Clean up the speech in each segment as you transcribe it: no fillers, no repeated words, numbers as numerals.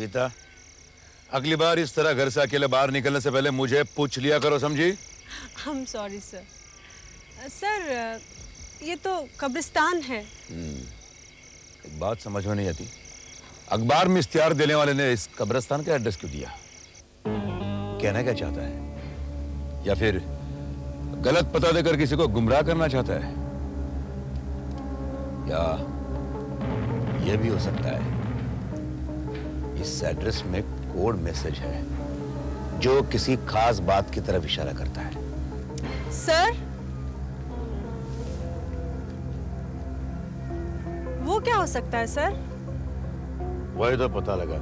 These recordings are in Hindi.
गीता, अगली बार इस तरह घर से अकेले बाहर निकलने से पहले मुझे पूछ लिया करो, समझी? I am sorry sir. Sir, ये तो कब्रिस्तान है। एक बात समझ में नहीं आती, अखबार में इश्तिहार देने वाले ने इस कब्रिस्तान का एड्रेस क्यों दिया? कहना क्या चाहता है? या फिर गलत पता देकर किसी को गुमराह करना चाहता है? या यह भी हो सकता है इस एड्रेस में कोड मैसेज है जो किसी खास बात की तरफ इशारा करता है। सर, वो क्या हो सकता है सर? वही तो पता लगा।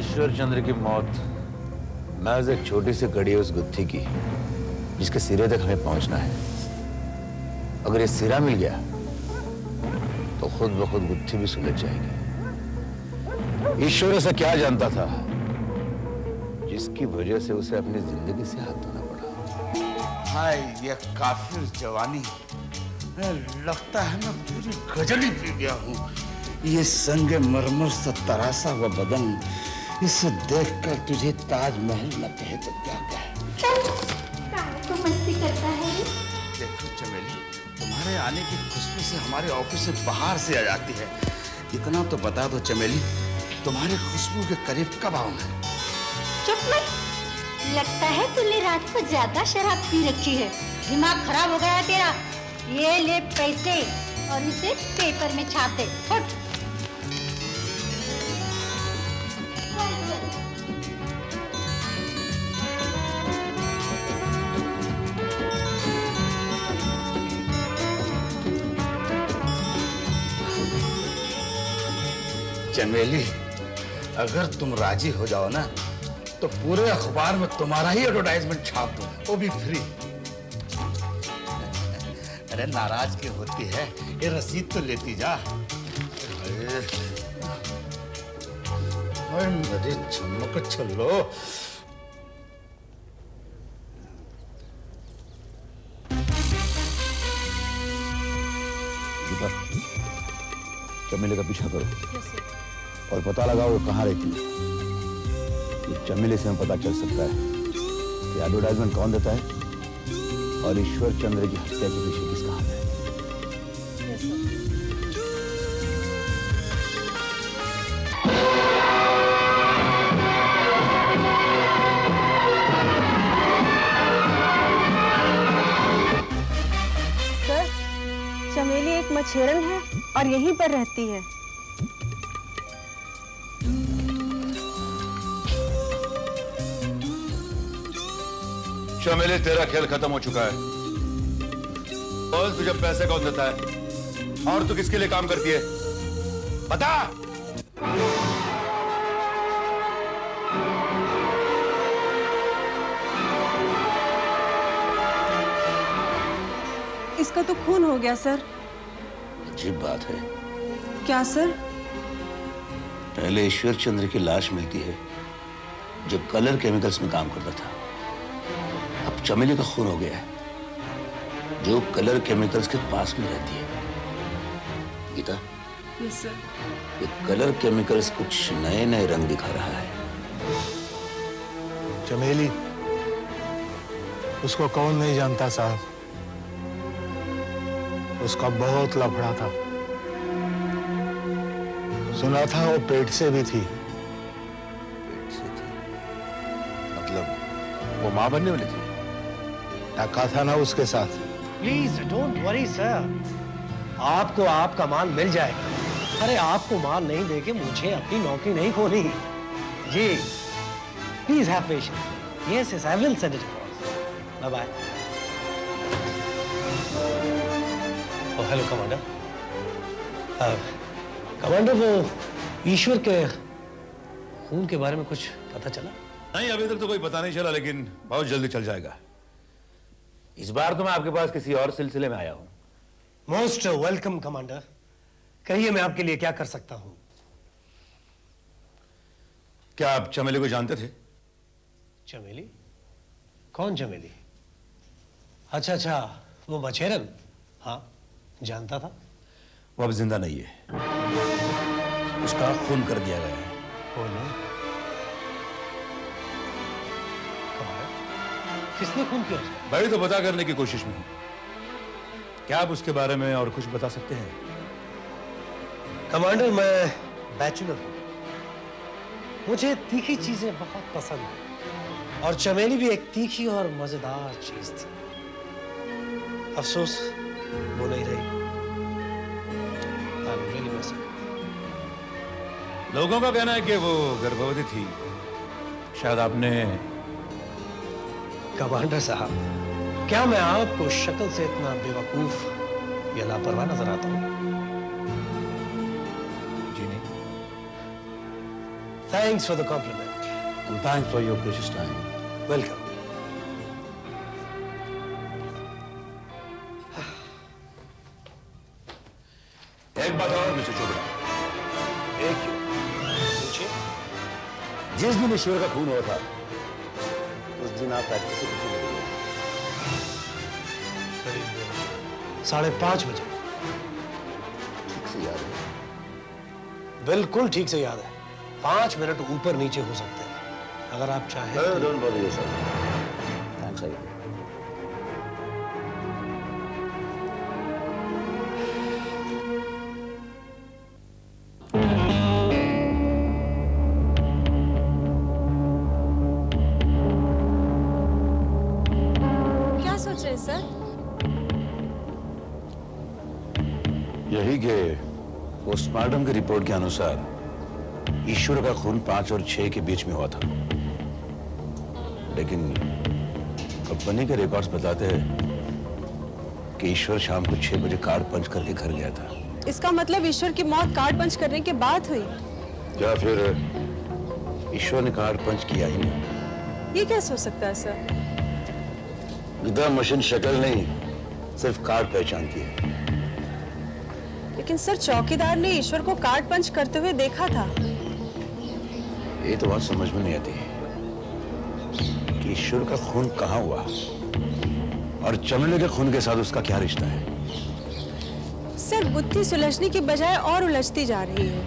ईश्वर चंद्र की मौत महज एक छोटी सी कड़ी है उस गुत्थी की जिसके सिरे तक हमें पहुंचना है। अगर ये सिरा मिल गया तो खुद ब खुद गुत्थी भी सुलझ जाएगी। ईश्वर ऐसा क्या जानता था जिसकी वजह से उसे अपनी जिंदगी से हाथ धोना पड़ा? हाय ये काफिर जवानी, लगता है मैं पूरी गजल ही पी गया हूँ। ये संगे मरमर से तरासा हुआ बदन, इसे देखकर तुझे ताजमहल न कहे तो क्या कहे। तो मस्ती करता है। देखो चमेली, तुम्हारे आने की खुशबू से हमारे ऑफिस से बाहर से आ जाती है। इतना तो बता दो चमेली, तुम्हारे खुशबू के करीब कब आऊं मैं? चुप मत। लगता है तूने रात को ज्यादा शराब पी रखी है, दिमाग खराब हो गया है तेरा। ये ले पैसे और इसे पेपर में छाप दे। उठ। चमेली, अगर तुम राजी हो जाओ ना तो पूरे अखबार में तुम्हारा ही एडवर्टाइजमेंट छाप दो, वो भी फ्री। अरे नाराज क्यों होती है, ये रसीद तो लेती जा। अरे मेरी चमक चलो। चमेली का पीछा करो। Yes, sir. और पता लगाओ वो कहाँ रहती है। ये चमेली से हमें पता चल सकता है कि एडवर्टाइजमेंट कौन देता है और ईश्वर चंद्र की हत्या के पीछे किसका हाथ है। Yes, sir. सर, चमेली एक मछेरन है और यहीं पर रहती है। चमेली, तेरा खेल खत्म हो चुका है। बोल, तुझे पैसे कौन देता है और तू किसके लिए काम करती है? बता। इसका तो खून हो गया सर। अजीब बात है। क्या सर? पहले ईश्वर चंद्र की लाश मिलती है जो कलर केमिकल्स में काम करता था। अब चमेली का खून हो गया है जो कलर केमिकल्स के पास में रहती है। Geeta, yes sir. ये कलर केमिकल्स कुछ नए नए रंग दिखा रहा है। चमेली, उसको कौन नहीं जानता साहब, उसका बहुत लफड़ा था। सुना था वो पेट से भी थी। पेट से थी? मतलब वो मां बनने वाली थी? टका था ना उसके साथ। प्लीज डोंट वरी सर, आपको आपका माल मिल जाएगा। अरे आपको माल नहीं देके मुझे अपनी नौकरी नहीं खोनी। जी please have patience. Yes yes I will send it across. Bye bye. Oh hello commander. Commander, वो ईश्वर के खून के बारे में कुछ पता चला? नहीं, अभी तक तो कोई पता नहीं चला, लेकिन बहुत जल्दी चल जाएगा। इस बार तो मैं आपके पास किसी और सिलसिले में आया हूं। Most welcome commander. कहिए मैं आपके लिए क्या कर सकता हूं? क्या आप चमेली को जानते थे? चमेली? कौन चमेली? अच्छा अच्छा, वो मछेरन। हाँ जानता था। वो अब जिंदा नहीं है। उसका खून कर दिया गया है। Oh no. कमाल। किसने खून किया उसको? भाई तो पता करने की कोशिश में हूं। क्या आप उसके बारे में और कुछ बता सकते हैं? कमांडर, मैं बैचलर हूँ। मुझे तीखी चीजें बहुत पसंद हैं और चमेली भी एक तीखी और मजेदार चीज थी। अफसोस वो नहीं रही। I'm really missing her. लोगों का कहना है कि वो गर्भवती थी। शायद आपने... कमांडर साहब, क्या मैं आपको शक्ल से इतना बेवकूफ या लापरवाह नजर आता हूँ? जी नहीं। Thanks for the compliment. And thanks for your precious time. Welcome. एक बात और मिस्टर चोपड़ा, एक पूछिए। जिस दिन ईश्वर का खून हुआ था उस दिन आप फैक्ट्री से कितने बजे गए? करीब 5:30 बजे। ठीक से याद है? बिल्कुल ठीक से याद है। 5 मिनट ऊपर नीचे हो सकते हैं, अगर आप चाहें तो। Don't bother yourself. Thanks again. क्या सोच रहे हैं सर? यही कि पोस्टमार्टम की रिपोर्ट के अनुसार ईश्वर का खून 5 और 6 के बीच में हुआ था, लेकिन कंपनी के रिकॉर्ड्स बताते हैं कि ईश्वर शाम को 6 बजे कार्ड पंच करके घर गया था। इसका मतलब ईश्वर की मौत कार्ड पंच करने के बाद हुई? या फिर ईश्वर ने कार्ड पंच किया ही नहीं। ये कैसे हो सकता है सर? विदा मशीन शक्ल नहीं, सिर्फ कार्ड पहचानती है। लेकिन सर, चौकीदार ने ईश्वर को कार्ड पंच करते हुए देखा था। ये तो बात समझ में नहीं आती कि ईश्वर का खून कहाँ हुआ और चमेली के खून के साथ उसका क्या रिश्ता है। सर, बुद्धि सुलझने की बजाय और उलझती जा रही है।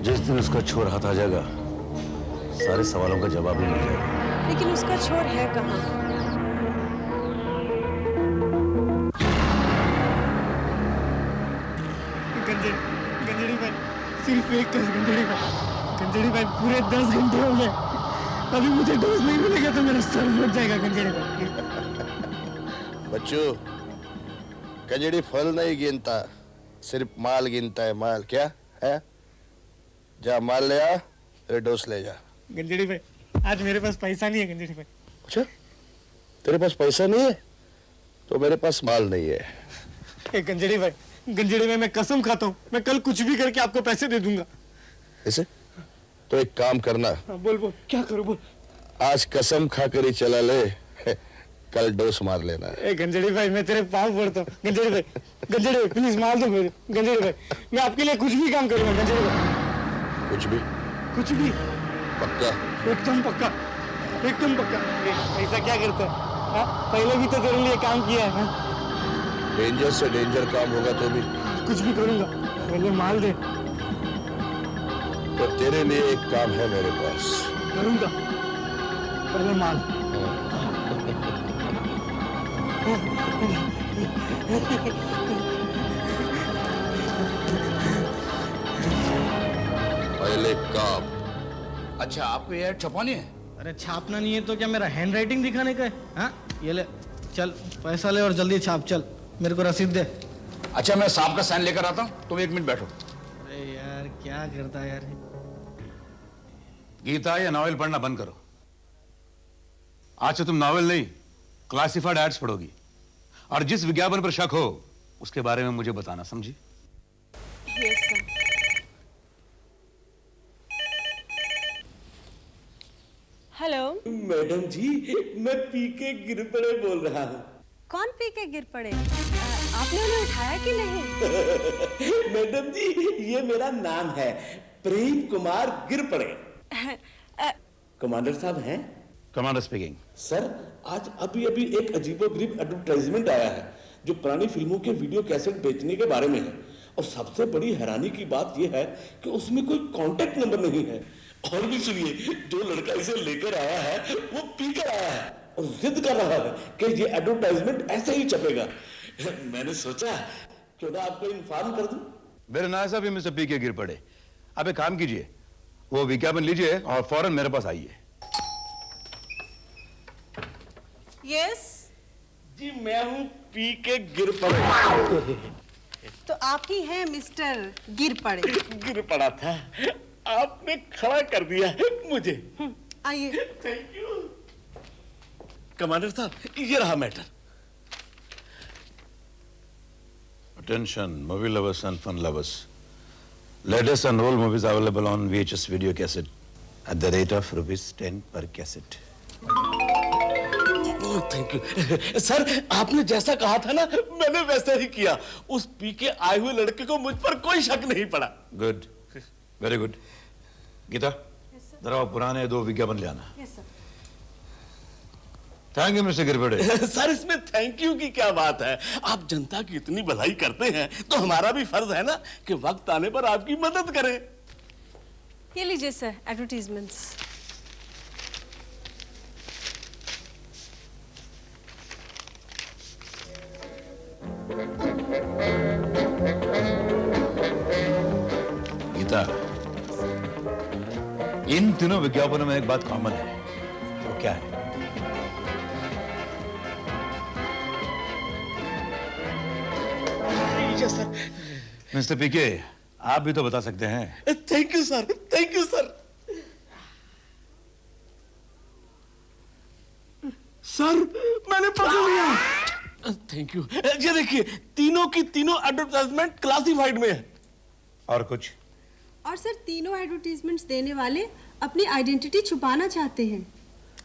जिस दिन उसका छोर हाथ आ जाएगा सारे सवालों का जवाब भी मिल जाएगा। लेकिन उसका छोर है कहाँ? गंजड़ी भाई, सिर्फ एक डोज गंजड़ी भाई। गंजड़ी भाई, पूरे 10 घंटे हो गए, अभी मुझे डोज नहीं मिलेगा तो मेरा सर फट जाएगा गंजड़ी भाई। बच्चों, गंजड़ी फल नहीं गिनता, सिर्फ माल गिनता है। माल क्या है? जा माल ले आ, फिर डोज ले जा। गंजड़ी भाई, आज मेरे पास पैसा नहीं है गंजड़ी भाई। अच्छा, तेरे पास पैसा नहीं है तो मेरे पास माल नहीं है। गंजड़ी भाई, गंजड़ी भाई, मैं कसम खाता हूँ, मैं कल कुछ भी करके आपको पैसे दे दूंगा। ऐसे तो एक काम करना। हाँ, बोल बोल, क्या करूँ बोल। आज कसम खाकर ही चला ले, कल डोज मार लेना है। गंजड़ी भाई, मैं तेरे पाँव पड़ता हूँ। गंजड़ी भाई, गंजड़ी भाई, प्लीज मार दो मुझे। गंजड़ी भाई, मैं आपके लिए कुछ भी काम करूंगा। गंजड़ी भाई, कुछ भी? कुछ भी, पक्का? एकदम पक्का, एकदम पक्का। ऐसा क्या करता है? हाँ? पहले भी तो तेरे लिए काम किया है। डेंजर से डेंजर काम होगा तो भी कुछ भी करूंगा, पहले माल दे। तो तेरे लिए एक काम है मेरे पास। करूंगा, पहले माल। पहले काम। अच्छा, आपको ये छपानी है? अरे छापना नहीं है तो क्या मेरा हैंड राइटिंग दिखाने का है? हाँ, ये ले, चल पैसा ले और जल्दी छाप। चल, मेरे को रसीद दे। अच्छा, मैं साहब का साइन लेकर आता हूँ, तुम 1 मिनट बैठो। अरे यार, क्या करता है यार। गीता, या नॉवेल पढ़ना बंद करो। आज से तुम नॉवेल नहीं, क्लासिफाइड एड्स पढ़ोगी, और जिस विज्ञापन पर शक हो उसके बारे में मुझे बताना, समझी? Yes sir. हेलो मैडम जी, मैं पी के गिर पड़े बोल रहा हूँ। कौन पी के गिर पड़े? आपने उन्हें उठाया कि नहीं? मैडम जी, ये मेरा नाम है, प्रेम कुमार गिरपड़े। कमांडर साहब हैं? Commander speaking. सर, आज अभी अभी एक अजीबोगरीब एडवर्टाइजमेंट आया है जो पुरानी फिल्मों के वीडियो कैसेट बेचने के बारे में है। और सबसे बड़ी हैरानी की बात यह है कि उसमें कोई कांटेक्ट नंबर नहीं है। और भी सुनिए, जो लड़का इसे लेकर आया है वो पीकर आया है और जिद कर रहा है कि ये एडवर्टाइजमेंट ऐसे ही छपेगा। मैंने सोचा क्यों ना आपको इन्फॉर्म कर दूं। मेरे नासा भी मिस्टर पी के गिर पड़े। अब एक काम कीजिए, वो विज्ञापन लीजिए और फौरन मेरे पास आइए। यस। जी मैं हूं पी के गिर पड़े। तो आप ही हैं मिस्टर गिर पड़े। गिर पड़ा था, आपने खड़ा कर दिया है मुझे। आइए। Thank you. कमांडर साहब, ये रहा matter. Attention, movie lovers and fun lovers. Latest and old movies available on VHS video cassette at the rate of ₹10 per cassette. Thank you sir, आपने जैसा कहा था ना मैंने वैसा ही किया। उस पी के आए हुए लड़के को मुझ पर कोई शक नहीं पड़ा। Good, very good. गीता, जरा वो पुराने 2 विज्ञापन ले आना। Yes sir. Thank you mister Girpade. Sir इसमें थैंक यू की क्या बात है, आप जनता की इतनी भलाई करते हैं तो हमारा भी फर्ज है ना कि वक्त आने पर आपकी मदद करें। ये लीजिए सर एडवर्टीजमेंट्स। गीता, इन तीनों विज्ञापनों में एक बात कॉमन है, वो क्या है? Yes sir. मिस्टर पीके, आप भी तो बता सकते हैं। Thank you sir, thank you sir. Sir मैंने पकड़ लिया। Thank you. ये देखिए, तीनों की तीनों एडवर्टाइजमेंट क्लासिफाइड में है। और कुछ? और सर तीनों एडवर्टीजमेंट्स देने वाले अपनी आइडेंटिटी छुपाना चाहते हैं।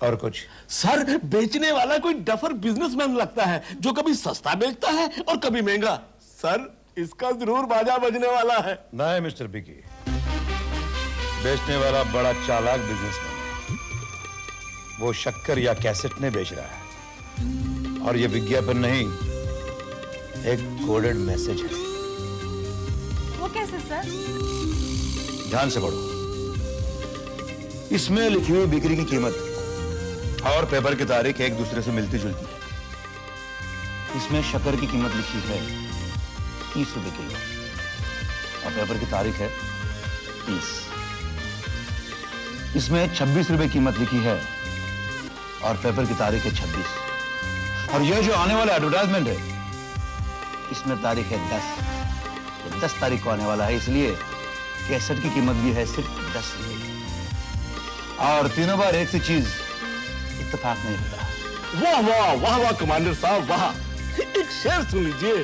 और कुछ? सर बेचने वाला कोई डफर बिजनेसमैन लगता है जो कभी सस्ता बेचता है और कभी महंगा। सर इसका जरूर बाजा बजने वाला है। नहीं मिस्टर पीके, बेचने वाला बड़ा चालाक बिजनेसमैन है। वो शक्कर या कैसेट नहीं बेच रहा है, और ये विज्ञापन नहीं, एक कोडेड मैसेज है। वो कैसे सर? ध्यान से पढ़ो। इसमें लिखी हुई बिक्री की कीमत और पेपर की तारीख एक दूसरे से मिलती जुलती है। इसमें शक्कर की कीमत लिखी है 30 रुपए किलो और पेपर की तारीख है 30। इसमें 26 रुपए कीमत लिखी है और पेपर की तारीख है 26। और यह जो आने वाला एडवर्टाइजमेंट है, इसमें तारीख है 10। ये 10 तारीख को आने वाला है, इसलिए कैसेट की कीमत भी है सिर्फ 10 रुपए। और तीनों बार एक सी चीज इत्तेफाक नहीं होता। वाह वाह वाह वाह कमांडर साहब वाह। एक शेर सुन लीजिए,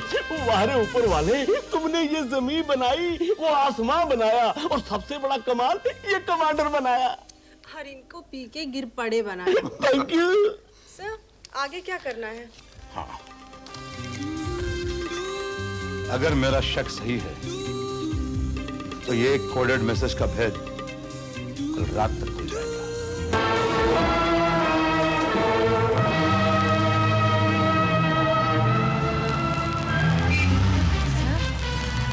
वाह रे ऊपर वाले, तुमने ये जमीन बनाई, वो आसमां बनाया, और सबसे बड़ा कमाल ये कमांडर बनाया। हर इनको पी के गिर पड़े बनाया। Thank you sir. आगे क्या करना है? हाँ, अगर मेरा शक सही है तो ये कोडेड मैसेज का भेद कल रात तक खुल जाएगा।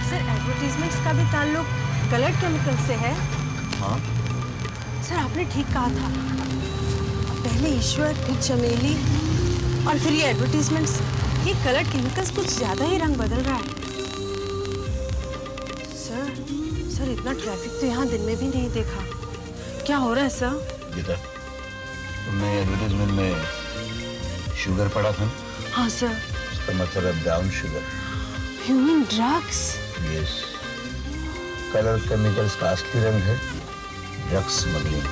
सर एडवर्टीजमेंट्स का भी ताल्लुक कलर्ड केमिकल से है। हाँ? सर आपने ठीक कहा था। पहले ईश्वर, फिर चमेली और फिर ये एडवर्टीजमेंट्स। ये कलर्ड केमिकल्स कुछ ज्यादा ही रंग बदल रहा है। सर इतना ट्रैफिक तो यहाँ दिन में भी नहीं देखा। क्या हो रहा है सर? गीता, तुमने एडवर्टाइजमेंट में शुगर पढ़ा था? हाँ सर। इसका मतलब है brown sugar. You mean drugs? Yes, colour chemicals का असली रंग है ड्रग्स स्मगलिंग।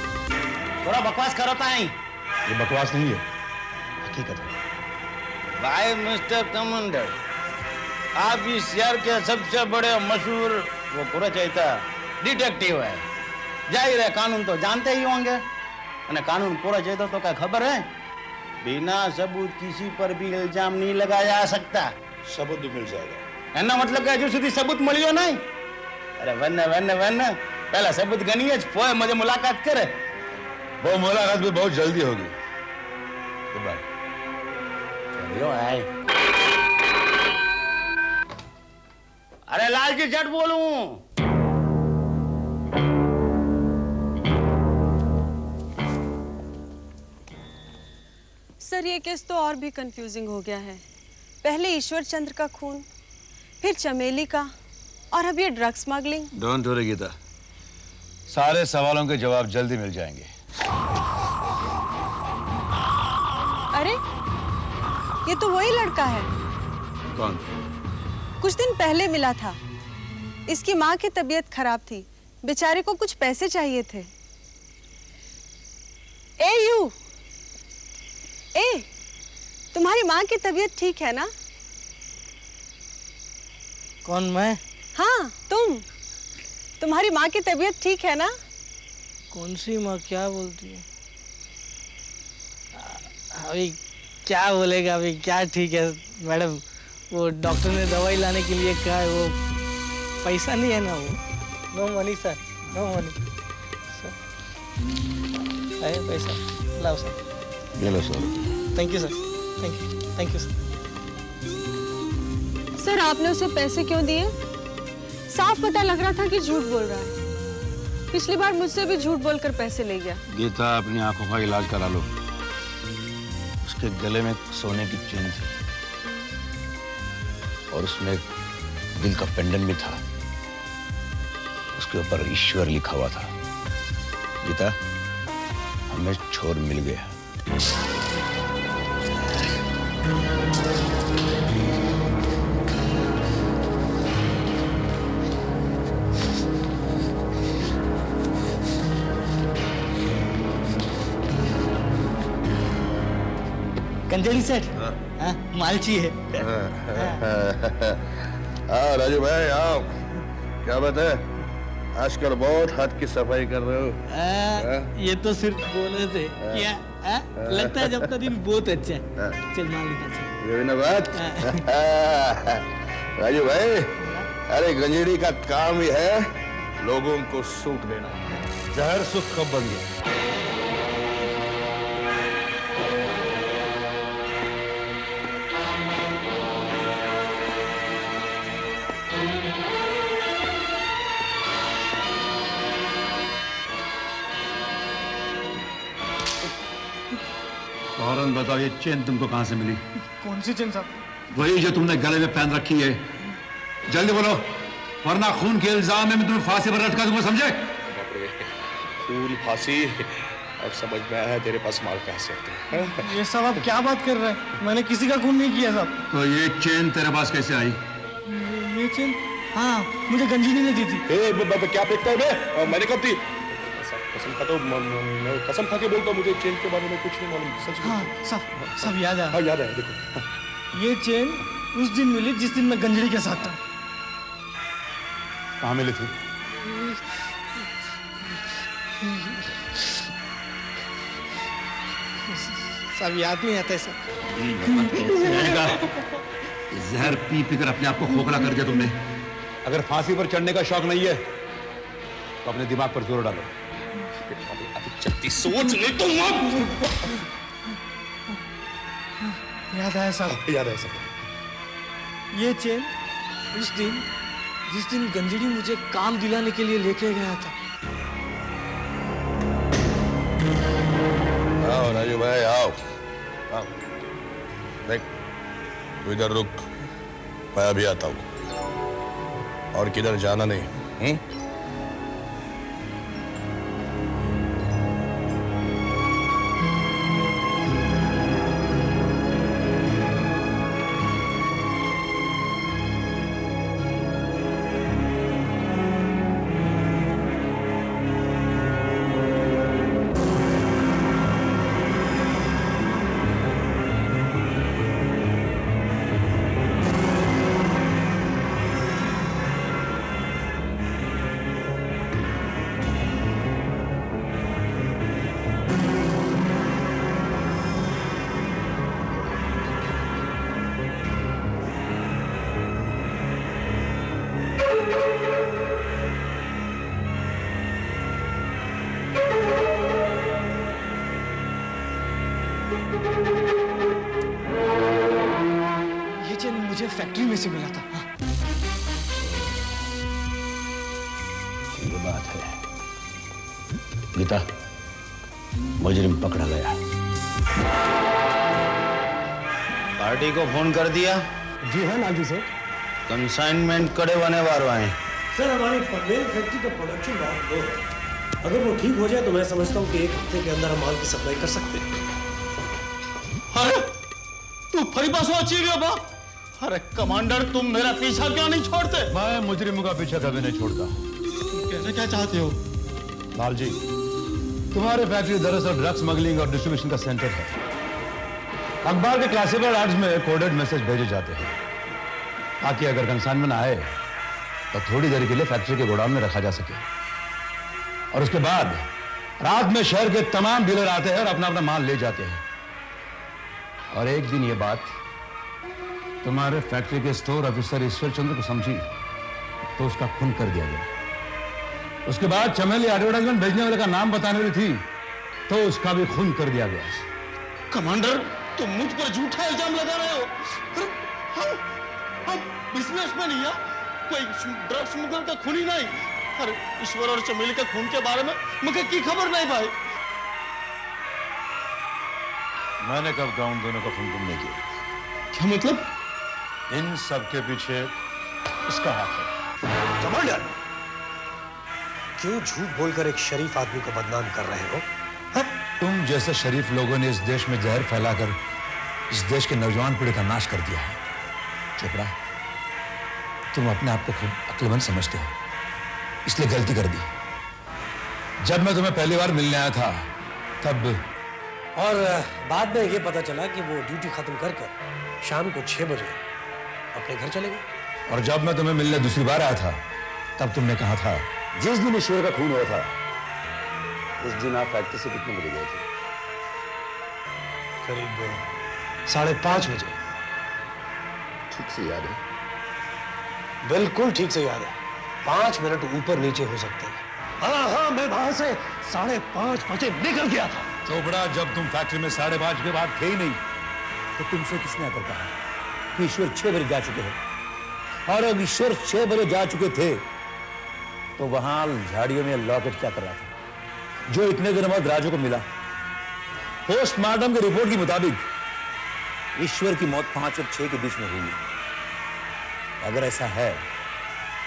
थोड़ा बकवास करो ताई। ये बकवास नहीं है, हकीकत है। भाई मिस्टर कमांडर, आप इस शहर के सबसे बड़े मशहूर वो पूरा चैता डिटेक्टिव है। जाहिर है कानून तो जानते ही होंगे, અને कानून पूरा चैता तो क्या खबर है, बिना सबूत किसी पर भी इल्जाम नहीं लगाया जा सकता। सबूत भी मिल जाएगा। एना मतलब कि हजू સુધી सबूत મળ્યો નહીં? अरे वन पहला सबूत गणिए पोए मुझे मुलाकात करे। वो मुलाकात भी बहुत जल्दी होगी। Good bye. चलियो आए। अरे लाल की चट बोलूं। सर ये केस तो और भी कंफ्यूजिंग हो गया है। पहले ईश्वर चंद्र का खून, फिर चमेली का, और अब ये drug smuggling. Don't worry Geeta, सारे सवालों के जवाब जल्दी मिल जाएंगे। अरे ये तो वही लड़का है। कौन? कुछ दिन पहले मिला था। इसकी माँ की तबीयत खराब थी, बेचारे को कुछ पैसे चाहिए थे। तुम्हारी माँ की तबीयत ठीक है ना? कौन, मैं? हाँ तुम्हारी माँ की तबीयत ठीक है ना? कौन सी माँ, क्या बोलती है? अभी क्या बोलेगा, अभी क्या ठीक है मैडम। वो डॉक्टर ने दवाई लाने के लिए कहा है, वो पैसा नहीं है ना, वो no money sir, no money sir. है पैसा, लाओ सर। ये लो sir. Thank you sir, thank you sir. Sir आपने उसे पैसे क्यों दिए? साफ पता लग रहा था कि झूठ बोल रहा है। पिछली बार मुझसे भी झूठ बोलकर पैसे ले गया। गीता, अपनी आंखों का इलाज करा लो। उसके गले में सोने की चेन थी और उसमें दिल का पेंडेंट भी था। उसके ऊपर ईश्वर लिखा हुआ था। गीता, हमें छोर मिल गया। कंजड़ी सेठ, हाँ, माल चाहिए। आओ राजू भाई आओ। क्या बात है, आजकल बहुत हाथ की सफाई कर रहे हो। ये तो सिर्फ बोले थे क्या? लगता है जब का दिन बहुत अच्छा है। चल माल निकाल। ये भी ना बात। राजू भाई, अरे गंजेड़ी का काम ही है लोगों को सूख देना। जहर सुख कब बन गया? फौरन बताओ, ये चेन तुमको कहां से मिली? कौन सी चेन साहब? वही जो तुमने गले में पहन रखी है। जल्दी बोलो, वरना खून के इल्जाम में मैं तुम्हें फांसी पर लटका दूंगा, समझे? खून फांसी, अब समझ में आया तेरे पास माल कहां से आता है। ये सब आप क्या बात कर रहे हैं? मैंने किसी का खून नहीं किया साहब। तो ये चेन तेरे पास कैसे आई? ये चेन, हाँ, मुझे गंजीली ने दी थी। क्या फेंकता है बे? मैंने कब थी? कसम खा, तो मैं कसम खा के बोलता हूँ, मुझे चेन के बारे में कुछ नहीं मालूम। सच हाँ, सब याद है। हाँ याद है, देखो। ये चेन उस दिन मिली जिस दिन मैं गंजड़ी के साथ था। कहाँ मिली थी? सब याद नहीं आता है सर। जहर पी पी कर अपने आप को खोखला कर दिया तुमने। अगर फांसी पर चढ़ने का शौक नहीं है तो अपने दिमाग पर जोर डालो। जल्दी सोच नहीं तो याद आया साहब, याद है सब। ये चेन उस दिन जिस दिन गंजड़ी मुझे काम दिलाने के लिए लेके गया था। आओ राजू भाई आओ। आओ देख, तू इधर रुक, मैं अभी आता हूँ। और किधर जाना नहीं। ये चेन मुझे फैक्ट्री में से मिला था। हाँ। ये बात है। गीता, मुजरिम पकड़ा गया। पार्टी को फोन कर दिया? जी हाँ लालजी सर। कंसाइनमेंट कड़े होने वाले हैं सर। हमारी पनवेल फैक्ट्री का प्रोडक्शन बहुत लो है। अगर वो ठीक हो जाए तो मैं समझता हूँ कि 1 हफ्ते के अंदर हम माल की सप्लाई कर सकते हैं। अरे तू फरी पास अच्छी रही हो बा? अरे कमांडर, तुम मेरा पीछा क्यों नहीं छोड़ते? मैं मुजरिमों का पीछा कभी नहीं छोड़ता। तुम कहना क्या चाहते हो? लाल जी, तुम्हारी फैक्ट्री दरअसल ड्रग स्मगलिंग और डिस्ट्रीब्यूशन का सेंटर है। अखबार के क्लासिफाइड एड्स में कोडेड मैसेज भेजे जाते हैं ताकि अगर कंसाइनमेंट आए तो थोड़ी देर के लिए फैक्ट्री के गोडाउन में रखा जा सके, और उसके बाद रात में शहर के तमाम डीलर आते हैं और अपना अपना माल ले जाते हैं। और एक दिन ये बात तुम्हारे फैक्ट्री के स्टोर ऑफिसर ईश्वर चंद्र को समझी तो उसका खून कर दिया गया। उसके बाद चमेली एडवर्टाइजमेंट भेजने वाले का नाम बताने वाली थी तो उसका भी खून कर दिया गया। कमांडर, तुम मुझ पर झूठा इल्जाम लगा रहे हो। अरे हम बिजनेसमैन ही हैं, कोई ड्रग स्मगलर का खून ही नहीं। अरे ईश्वर और चमेली के खून के बारे में मुझे की खबर नहीं भाई। मैंने कब कहा उन दोनों का खून तुमने किया? क्या मतलब? इन सब के पीछे इसका हाथ है। कमांडर, क्यों झूठ बोलकर एक शरीफ आदमी को बदनाम कर रहे हो? तुम जैसे शरीफ लोगों ने इस देश में जहर फैलाकर इस देश के नौजवान पीढ़ी का नाश कर दिया है। चोपड़ा, तुम अपने आप को खूब अक्लमंद समझते हो, इसलिए गलती कर दी। जब मैं तुम्हें पहली बार मिलने आया था तब, और बाद में ये पता चला कि वो ड्यूटी खत्म कर शाम को 6 बजे अपने घर चले गए। और जब मैं तुम्हें मिलने दूसरी बार आया था तब तुमने कहा था जिस दिन ईश्वर का खून हुआ था उस दिन आप फैक्ट्री से कितने बजे गए थे? करीब 5:30 बजे। ठीक से याद है? बिल्कुल ठीक से याद है। 5 मिनट ऊपर नीचे हो सकते हैं। हाँ, मैं वहां से 5:30 बजे निकल गया था। चोपड़ा, जब तुम फैक्ट्री में 5:30 के बाद थे ही नहीं तो तुमसे किसने आकर कहा कि ईश्वर 6 बजे जा चुके हैं? और अगर ईश्वर 6 बजे जा चुके थे तो वहां झाड़ियों में लॉकेट क्या कर रहा था जो इतने दिनों बाद राजू को मिला? पोस्टमार्टम की रिपोर्ट के मुताबिक ईश्वर की मौत 5 और 6 के बीच में हुई है। अगर ऐसा है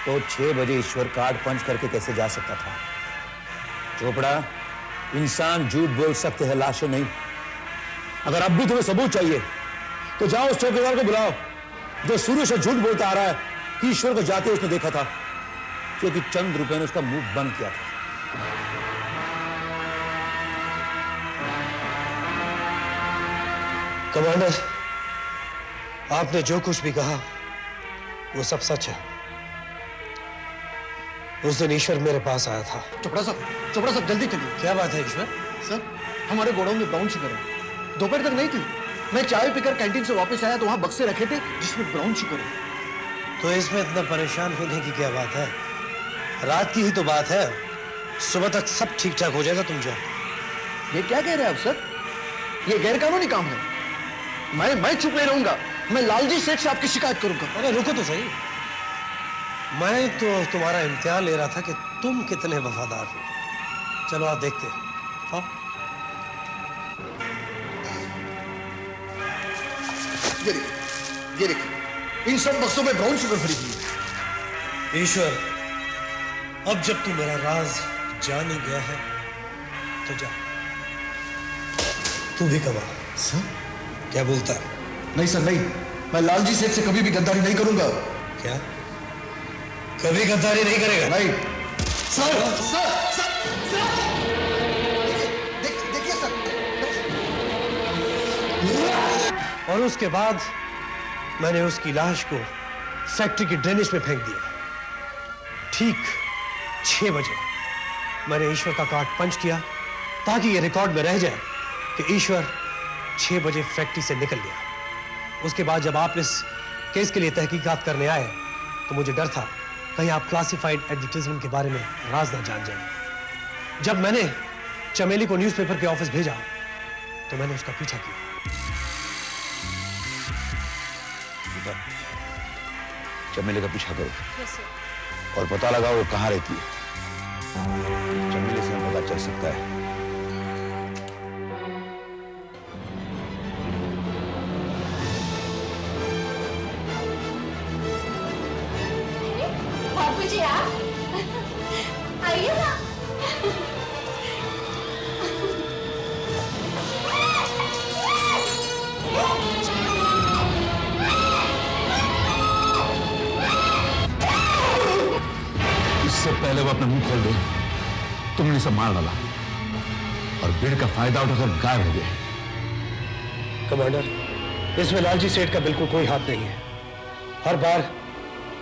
तो 6 बजे ईश्वर कार्ड पंच करके कैसे जा सकता था? चोपड़ा, इंसान झूठ बोल सकते हैं, लाशें नहीं। अगर अब भी तुम्हें सबूत चाहिए तो जाओ उस चौकीदार को बुलाओ जो शुरू से झूठ बोलता आ रहा है कि ईश्वर को जाते उसने देखा था, क्योंकि चंद रुपए ने उसका मुंह बंद किया था। कमांडर, आपने जो कुछ भी कहा वो सब सच है। उस दिन ईश्वर मेरे पास आया था। चोपड़ा साहब जल्दी चलिए। क्या बात है ईश्वर? सर, हमारे गोडाउन में ब्राउन शुगर है। दोपहर तक नहीं थी। मैं चाय पीकर कैंटीन से वापस आया तो वहां बक्से रखे थे जिसमें ब्राउन शुगर है। तो इसमें इतना परेशान होने की क्या बात है? रात की ही तो बात है। सुबह तक सब ठीक ठाक हो जाएगा, तुम जाओ। ये क्या कह रहे हैं आप सर? ये गैरकानूनी काम है। मैं चुप नहीं रहूंगा। मैं लालजी सेठ से आपकी शिकायत करूंगा। अरे रुको तो सही। मैं तो तुम्हारा इम्तिहान ले रहा था कि तुम कितने वफादार हो। चलो आप देखते हैं। हाँ? ये देखिए, इन सब बक्सों में ब्राउन शुगर भरी हुई है। ईश्वर, अब जब तू मेरा राज जान ही गया है तो जा, तू भी कमा। सर? क्या बोलता है? नहीं सर, नहीं। मैं लालजी सेठ से कभी भी गद्दारी नहीं करूंगा। क्या? कभी गद्दारी नहीं करेगा? नहीं सर। देखिए सर। और उसके बाद मैंने उसकी लाश को फैक्ट्री की ड्रेनेज में फेंक दिया। ठीक 6 बजे मैंने ईश्वर का कार्ड पंच किया ताकि ये रिकॉर्ड में रह जाए कि ईश्वर 6 बजे फैक्ट्री से निकल गया। उसके बाद जब आप इस केस के लिए तहकीकात करने आए तो मुझे डर था कहीं आप क्लासिफाइड एडवर्टाइजमेंट के बारे में राज ना जान जाए। जब मैंने चमेली को न्यूज़पेपर के ऑफिस भेजा तो मैंने उसका पीछा किया। चमेली का पीछा करो और पता लगाओ वो कहां रहती है। चमेली से पता चल सकता है। बापू जी आप आइए ना। इससे पहले वो अपना मुंह खोल दे, तुमने इसे मार डाला और भीड़ का फायदा उठाकर गायब हो गए। कमांडर, इसमें लालजी सेठ का बिल्कुल कोई हाथ नहीं है। हर बार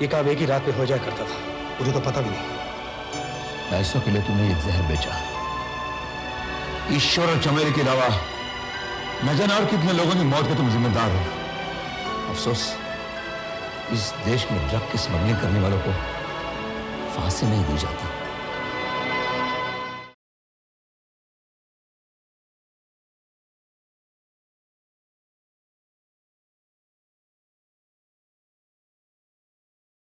ये काम एक ही रात में हो जाया करता था, मुझे तो पता भी नहीं। पैसों के लिए तुमने ये जहर बेचा। ईश्वर और चमेली के अलावा न जाने और कितने लोगों की मौत के तुम जिम्मेदार हो। अफसोस, इस देश में ड्रग की स्मगलिंग करने वालों को फांसी नहीं दी जाती।